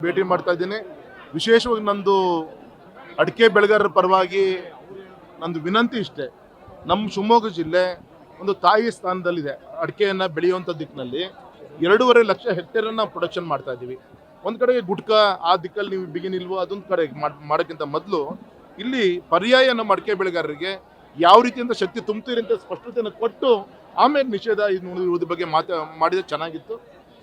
ಭೇಟಿ ಮಾಡ್ತಾ ಇದ್ದೀನಿ. ವಿಶೇಷವಾಗಿ ನಂದು ಅಡಿಕೆ ಬೆಳೆಗಾರರ ಪರವಾಗಿ ನಂದು ವಿನಂತಿ ಇಷ್ಟೇ, ನಮ್ಮ ಶಿವಮೊಗ್ಗ ಜಿಲ್ಲೆ ಒಂದು ತಾಯಿ ಸ್ಥಾನದಲ್ಲಿದೆ. ಅಡಿಕೆಯನ್ನು ಬೆಳೆಯುವಂಥ ದಿಕ್ಕಿನಲ್ಲಿ 2.5 ಲಕ್ಷ ಹೆಕ್ಟೇರನ್ನು ಪ್ರೊಡಕ್ಷನ್ ಮಾಡ್ತಾ ಇದ್ದೀವಿ. ಒಂದು ಕಡೆಗೆ ಗುಟ್ಕಾ ಆ ದಿಕ್ಕಲ್ಲಿ ನೀವು ಬಿಗಿನಿಲ್ವೋ ಅದೊಂದು ಕಡೆ ಮಾಡೋಕ್ಕಿಂತ ಮೊದಲು ಇಲ್ಲಿ ಪರ್ಯಾಯ ನಮ್ಮ ಅಡಿಕೆ ಬೆಳೆಗಾರರಿಗೆ ಯಾವ ರೀತಿಯಿಂದ ಶಕ್ತಿ ತುಂಬ್ತೀರಿ ಅಂತ ಸ್ಪಷ್ಟತೆಯನ್ನು ಕೊಟ್ಟು ಆಮೇಲೆ ನಿಷೇಧ ಇದ್ರ ಬಗ್ಗೆ ಮಾಡಿದ್ರೆ ಚೆನ್ನಾಗಿತ್ತು.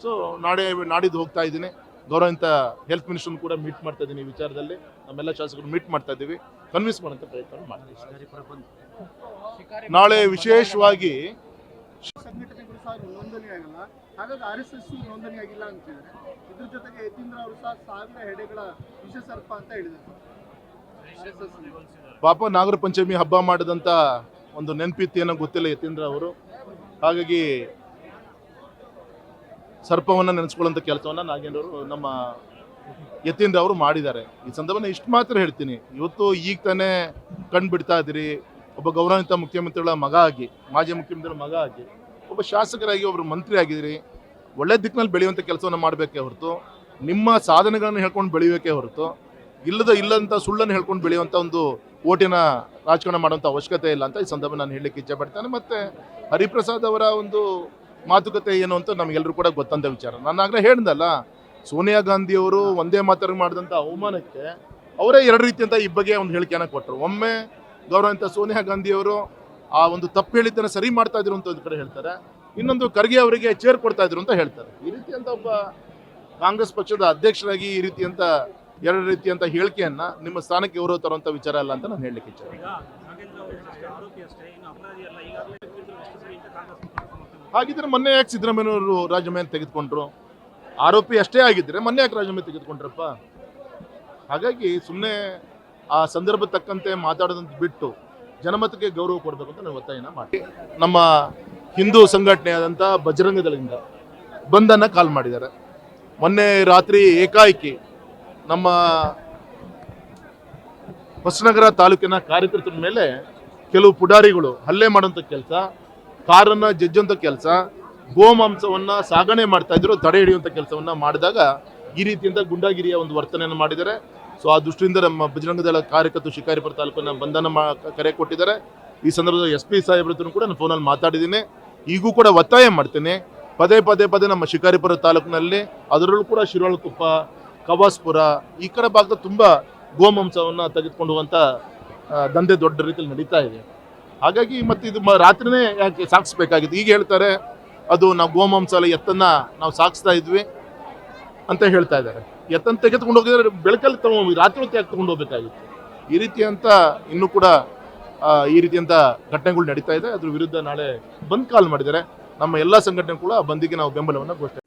ಸೊ ನಾಡಿದ್ದು ಹೋಗ್ತಾ ಇದ್ದೀನಿ. ಗೌರವಿತ ಹೆಲ್ತ್ ಮಿನಿಸ್ಟರ್ ಕೂಡ ಮೀಟ್ ಮಾಡ್ತಾ ಇದ್ದೀನಿ. ಈ ವಿಚಾರದಲ್ಲಿ ನಮ್ಮೆಲ್ಲ ಶಾಸಕರು ಮೀಟ್ ಮಾಡ್ತಾ ಇದ್ದೀವಿ, ಕನ್ವಿನ್ಸ್ ಮಾಡೋಂಥ ಪ್ರಯತ್ನ ಮಾಡ್ತೀವಿ. ನಾಳೆ ವಿಶೇಷವಾಗಿ ಸಂಘಟನೆಗಳು ಸಹ ನೋಂದಣಿ ಆಗಲ್ಲ, ಹಾಗಾಗಿ RSS ನೋಂದಣಿ ಆಗಿಲ್ಲ ಅಂತಿದ್ದಾರೆ. ಇದ್ರ ಜೊತೆಗೆ ಯತೀಂದ್ರ ಅವರು ಸಹ 1000 ಹೆಡೆಗಳ ವಿಷ ಸರ್ಪ ಅಂತ ಹೇಳಿದ್ದಾರೆ. ಪಾಪ ನಾಗರ ಪಂಚಮಿ ಹಬ್ಬ ಮಾಡಿದಂಥ ಒಂದು ನೆನಪಿತ್ತು ಏನೋ ಗೊತ್ತಿಲ್ಲ ಯತೀಂದ್ರ ಅವರು. ಹಾಗಾಗಿ ಸರ್ಪವನ್ನು ನೆನೆಸ್ಕೊಳ್ಳೋಂಥ ಕೆಲಸವನ್ನು ನಾಗೇಂದ್ರವರು ನಮ್ಮ ಯತೀಂದ್ರ ಅವರು ಮಾಡಿದ್ದಾರೆ. ಈ ಸಂದರ್ಭದಲ್ಲಿ ಇಷ್ಟು ಮಾತ್ರ ಹೇಳ್ತೀನಿ, ಇವತ್ತು ಈಗ ತಾನೇ ಕಣ್ಣು ಬಿಡ್ತಾ ಇದ್ದೀರಿ. ಒಬ್ಬ ಗೌರವಾನ್ವಿತ ಮುಖ್ಯಮಂತ್ರಿಗಳ ಮಗ ಆಗಿ, ಮಾಜಿ ಮುಖ್ಯಮಂತ್ರಿಗಳ ಮಗ ಆಗಿ, ಒಬ್ಬ ಶಾಸಕರಾಗಿ, ಒಬ್ಬರು ಮಂತ್ರಿ ಆಗಿದ್ದೀರಿ. ಒಳ್ಳೆ ದಿಕ್ಕಿನಲ್ಲಿ ಬೆಳೆಯುವಂಥ ಕೆಲಸವನ್ನು ಮಾಡಬೇಕೇ ಹೊರತು ನಿಮ್ಮ ಸಾಧನೆಗಳನ್ನು ಹೇಳ್ಕೊಂಡು ಬೆಳೆಯೋಕೆ ಹೊರತು ಇಲ್ಲಂತ ಸುಳ್ಳನ್ನು ಹೇಳ್ಕೊಂಡು ಬೆಳೆಯುವಂಥ ಒಂದು ಓಟಿನ ರಾಜಕಾರಣ ಮಾಡುವಂಥ ಅವಶ್ಯಕತೆ ಇಲ್ಲ ಅಂತ ಈ ಸಂದರ್ಭ ನಾನು ಹೇಳಲಿಕ್ಕೆ ಇಚ್ಛೆ ಪಡ್ತೇನೆ. ಮತ್ತು ಹರಿಪ್ರಸಾದ್ ಅವರ ಒಂದು ಮಾತುಕತೆ ಏನು ಅಂತ ನಮಗೆಲ್ಲರೂ ಕೂಡ ಗೊತ್ತಂತ ವಿಚಾರ. ನಾನು ಆಗಲೇ ಹೇಳಿದಲ್ಲ, ಸೋನಿಯಾ ಗಾಂಧಿಯವರು ಒಂದೇ ಮಾತನ್ನು ಮಾಡಿದಂಥ ಅವಮಾನಕ್ಕೆ ಅವರೇ 2 ರೀತಿಯಂತ ಈ ಬಗ್ಗೆ ಒಂದು ಹೇಳಿಕೆಯನ್ನು ಕೊಟ್ಟರು. ಒಮ್ಮೆ ಗೌರವಾನ್ವಿತ ಸೋನಿಯಾ ಗಾಂಧಿಯವರು ಆ ಒಂದು ತಪ್ಪು ಹೇಳಿದ್ದನ್ನು ಸರಿ ಮಾಡ್ತಾ ಇದ್ರು ಅಂತ ಒಂದು ಕಡೆ ಹೇಳ್ತಾರೆ, ಇನ್ನೊಂದು ಖರ್ಗೆ ಅವರಿಗೆ ಚೇರ್ ಕೊಡ್ತಾ ಇದ್ರು ಅಂತ ಹೇಳ್ತಾರೆ. ಈ ರೀತಿಯಂತ ಒಬ್ಬ ಕಾಂಗ್ರೆಸ್ ಪಕ್ಷದ ಅಧ್ಯಕ್ಷರಾಗಿ ಈ ರೀತಿಯಂತ 2 ರೀತಿಯಂತ ಹೇಳಿಕೆಯನ್ನು ನಿಮ್ಮ ಸ್ಥಾನಕ್ಕೆ ಗೌರವ ತರುವಂಥ ವಿಚಾರ ಅಲ್ಲ ಅಂತ ನಾನು ಹೇಳಲಿಕ್ಕೆ ಇಚ್ಛೆ. ಹಾಗಿದ್ರೆ ಮೊನ್ನೆ ಯಾಕೆ ಸಿದ್ದರಾಮಯ್ಯನವರು ರಾಜೀನಾಮೆ ತೆಗೆದುಕೊಂಡ್ರು? ಆರೋಪಿ ಅಷ್ಟೇ ಆಗಿದ್ರೆ ಮೊನ್ನೆ ಯಾಕೆ ರಾಜೀನಾಮೆ ತೆಗೆದುಕೊಂಡ್ರಪ್ಪ? ಹಾಗಾಗಿ ಸುಮ್ಮನೆ ಆ ಸಂದರ್ಭ ತಕ್ಕಂತೆ ಮಾತಾಡೋದಂತ ಬಿಟ್ಟು ಜನಮತಕ್ಕೆ ಗೌರವ ಕೊಡಬೇಕು ಅಂತ ನಾವು ಒತ್ತಾಯನ ಮಾಡಿ, ನಮ್ಮ ಹಿಂದೂ ಸಂಘಟನೆಯಾದಂಥ ಬಜರಂಗ ದಳದಿಂದ ಬಂದನ್ನು ಕಾಲ್ ಮಾಡಿದ್ದಾರೆ. ಮೊನ್ನೆ ರಾತ್ರಿ ಏಕಾಏಕಿ ನಮ್ಮ ಹೊಸನಗರ ತಾಲೂಕಿನ ಕಾರ್ಯಕರ್ತರ ಮೇಲೆ ಕೆಲವು ಪುಡಾರಿಗಳು ಹಲ್ಲೆ ಮಾಡುವಂಥ ಕೆಲಸ, ಕಾರನ್ನು ಜಜ್ಜುವಂಥ ಕೆಲಸ, ಗೋಮಾಂಸವನ್ನು ಸಾಗಣೆ ಮಾಡ್ತಾ ಇದ್ರು, ತಡೆ ಹಿಡಿಯುವಂಥ ಕೆಲಸವನ್ನು ಮಾಡಿದಾಗ ಈ ರೀತಿಯಿಂದ ಗುಂಡಾಗಿರಿಯ ಒಂದು ವರ್ತನೆಯನ್ನು ಮಾಡಿದ್ದಾರೆ. ಸೊ ಆ ದೃಷ್ಟಿಯಿಂದ ನಮ್ಮ ಬಜರಂಗ ದಳ ಕಾರ್ಯಕರ್ತರು ಶಿಕಾರಿಪುರ ತಾಲೂಕಿನ ಬಂಧನ ಕರೆ ಕೊಟ್ಟಿದ್ದಾರೆ. ಈ ಸಂದರ್ಭದಲ್ಲಿ SP ಸಾಹೇಬ್ರ ಹತ್ರ ಕೂಡ ನಾನು ಫೋನಲ್ಲಿ ಮಾತಾಡಿದ್ದೀನಿ. ಈಗೂ ಕೂಡ ಒತ್ತಾಯ ಮಾಡ್ತೀನಿ, ಪದೇ ನಮ್ಮ ಶಿಕಾರಿಪುರ ತಾಲೂಕಿನಲ್ಲಿ, ಅದರಲ್ಲೂ ಕೂಡ ಶಿರೋಳಕೊಪ್ಪ, ಕವಾಸ್ಪುರ ಈ ಕಡೆ ಭಾಗದ ತುಂಬ ಗೋಮಾಂಸವನ್ನು ತೆಗೆದುಕೊಂಡು ಹೋಗುವಂಥ ದಂಧೆ ದೊಡ್ಡ ರೀತಿಯಲ್ಲಿ ನಡೀತಾ ಇದೆ. ಹಾಗಾಗಿ ಮತ್ತು ಇದು ರಾತ್ರಿನೇ ಯಾಕೆ ಸಾಗಿಸ್ಬೇಕಾಗಿತ್ತು? ಈಗ ಹೇಳ್ತಾರೆ ಅದು ನಾವು ಗೋಮಾಂಸ ಅಲ್ಲ, ಎತ್ತನ್ನು ನಾವು ಸಾಗಿಸ್ತಾ ಇದ್ವಿ ಅಂತ ಹೇಳ್ತಾ ಇದ್ದಾರೆ. ಎತ್ತನ್ನು ತೆಗೆದುಕೊಂಡು ಹೋಗಿದ್ರೆ ಬೆಳಕಲ್ಲಿ ತಗೊಂಡು ರಾತ್ರಿ ಹೊತ್ತು ಯಾಕೆ ತೊಗೊಂಡು ಹೋಗ್ಬೇಕಾಗಿತ್ತು? ಈ ರೀತಿಯಂತ ಇನ್ನೂ ಕೂಡ ಈ ರೀತಿಯಂಥ ಘಟನೆಗಳು ನಡೀತಾ ಇದೆ. ಅದ್ರ ವಿರುದ್ಧ ನಾಳೆ ಬಂದ್ ಕಾಲ್ ಮಾಡಿದ್ದಾರೆ. ನಮ್ಮ ಎಲ್ಲ ಸಂಘಟನೆ ಕೂಡ ಬಂದಿಗೆ ನಾವು ಬೆಂಬಲವನ್ನು ಘೋಷಣೆ